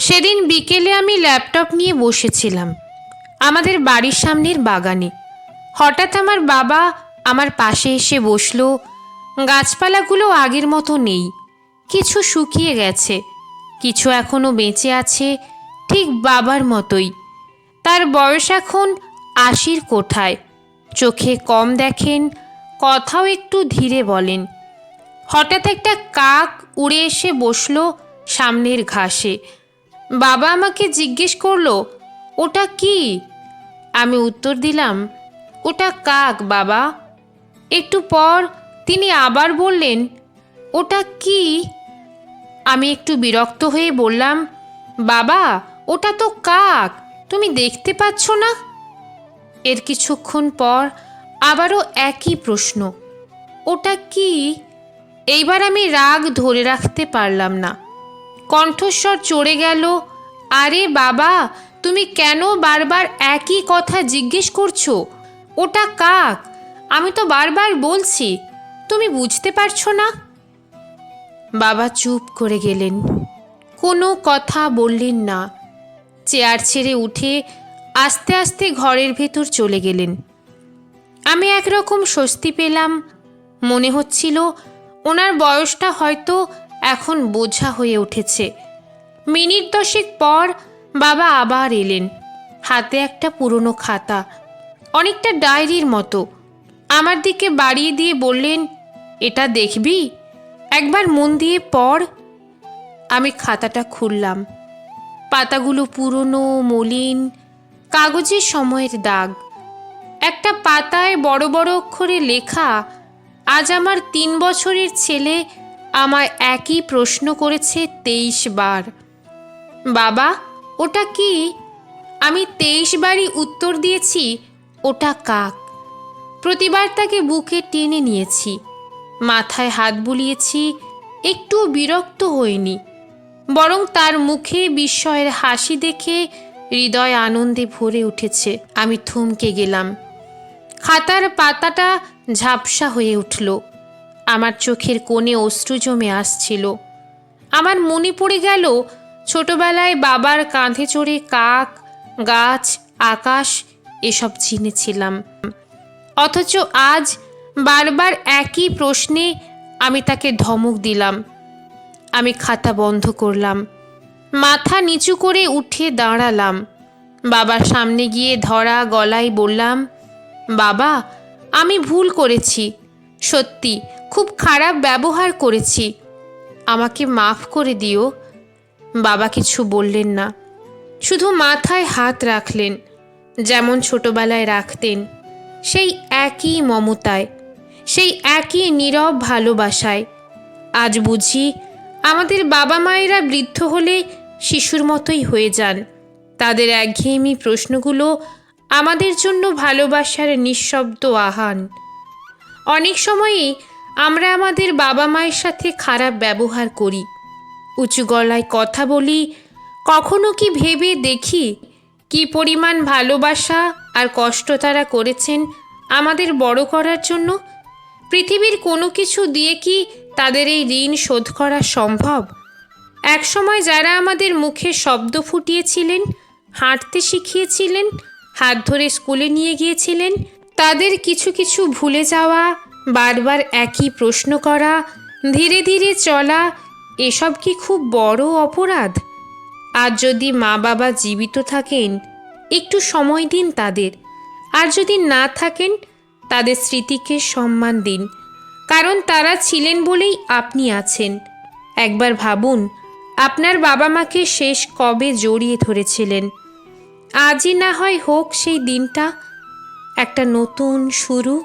সেদিন বিকেলে আমি ল্যাপটপ নিয়ে বসেছিলাম আমাদের বাড়ির সামনের বাগানে। হঠাৎ আমার বাবা আমার পাশে এসে বসলো। গাছপালাগুলো আগের মতো নেই, কিছু শুকিয়ে গেছে, কিছু এখনো বেঁচে আছে, ঠিক বাবার মতোই। তার বয়স এখন ৮০-র কোঠায়, চোখে কম দেখেন, কথাও একটু ধীরে বলেন। হঠাৎ একটা কাক উড়ে এসে বসলো সামনের ঘাসে। বাবা আমাকে জিজ্ঞেস করলো, ওটা কি? আমি উত্তর দিলাম, ওটা কাক বাবা। একটু পর তিনি আবার বললেন, ওটা কি? আমি একটু বিরক্ত হয়ে বললাম, বাবা ওটা তো কাক, তুমি দেখতে পাচ্ছ না? এর কিছুক্ষণ পর আবারও একই প্রশ্ন, ওটা কি? এইবার আমি রাগ ধরে রাখতে পারলাম না, কণ্ঠস্বর চড়ে গেল, আরে বাবা তুমি কেন বারবার একই কথা জিজ্ঞেস করছো? ওটা কাক, আমি তো বারবার বলছি, তুমি বুঝতে পারছো না? বাবা চুপ করে গেলেন, কোনো কথা বললেন না। চেয়ার ছেড়ে উঠে আস্তে আস্তে ঘরের ভেতর চলে গেলেন। আমি একরকম স্বস্তি পেলাম। মনে হচ্ছিল ওনার বয়সটা হয়তো এখন বোঝা হয়ে উঠেছে। মিনিট 10 পর বাবা আবার এলেন, হাতে একটা পুরনো খাতা, অনেকটা ডায়েরির মতো। আমার দিকে বাড়িয়ে দিয়ে বললেন, এটা দেখবি, একবার মন দিয়ে পড়। আমি খাতাটা খুললাম। পাতাগুলো পুরনো, মলিন, কাগজের সময়ের দাগ। একটা পাতায় বড় বড় অক্ষরে লেখা, আজ আমার 3 বছরের ছেলে আমায় একই প্রশ্ন করেছে 23 বার। বাবা ওটা কি? আমি 23 বারই উত্তর দিয়েছি, ওটা কাক। প্রতিবার তাকে বুকে টেনে নিয়েছি, মাথায় হাত বুলিয়েছি, একটু বিরক্ত হইনি, বরং তার মুখে বিস্ময়ের হাসি দেখে হৃদয় আনন্দে ভরে উঠেছে। আমি থমকে গেলাম। খাতার পাতাটা ঝাপসা হয়ে উঠল। আমার চোখের কোণে অশ্রু জমে আসছিল। আমার মনে পড়ে গেল ছোটবেলায় বাবার কাঁধে চড়ে কাক, গাছ, আকাশ এসব চিনেছিলাম। অথচ আজ বারবার একই প্রশ্নে আমি তাকে ধমক দিলাম। আমি খাতা বন্ধ করলাম, মাথা নিচু করে উঠে দাঁড়ালাম। বাবার সামনে গিয়ে ধরা গলায় বললাম, বাবা আমি ভুল করেছি, সত্যি খুব খারাপ ব্যবহার করেছি, আমাকে মাফ করে দিও। বাবা কিছু বললেন না, শুধু মাথায় হাত রাখলেন, যেমন ছোটবেলায় রাখতেন, সেই একই মমতায়, সেই একই নীরব ভালোবাসায়। আজ বুঝি আমাদের বাবা মায়েরা বৃদ্ধ হলে শিশুর মতোই হয়ে যান। তাদের একঘেয়েমি প্রশ্নগুলো আমাদের জন্য ভালোবাসার নিঃশব্দ আহ্বান। অনেক সময়ই আমরা আমাদের বাবা মায়ের সাথে খারাপ ব্যবহার করি, উঁচু গলায় কথা বলি। কখনো কি ভেবে দেখি কি পরিমাণ ভালোবাসা আর কষ্ট তারা করেছেন আমাদের বড় করার জন্য? পৃথিবীর কোনো কিছু দিয়ে কি তাদের এই ঋণ শোধ করা সম্ভব? একসময় যারা আমাদের মুখে শব্দ ফুটিয়েছিলেন, হাঁটতে শিখিয়েছিলেন, হাত ধরে স্কুলে নিয়ে গিয়েছিলেন, তাদের কিছু কিছু ভুলে যাওয়া, বারবার একই প্রশ্ন করা, ধীরে ধীরে চলা, এসব কি খুব বড় অপরাধ? আজ যদি মা বাবা জীবিত থাকেন, একটু সময় দিন তাদের। আর যদি না থাকেন, তাদের স্মৃতিকে সম্মান দিন, কারণ তারা ছিলেন বলেই আপনি আছেন। একবার ভাবুন, আপনার বাবা মাকে শেষ কবে জড়িয়ে ধরেছিলেন? আজই না হয় হোক সেই দিনটা, একটা নতুন শুরু।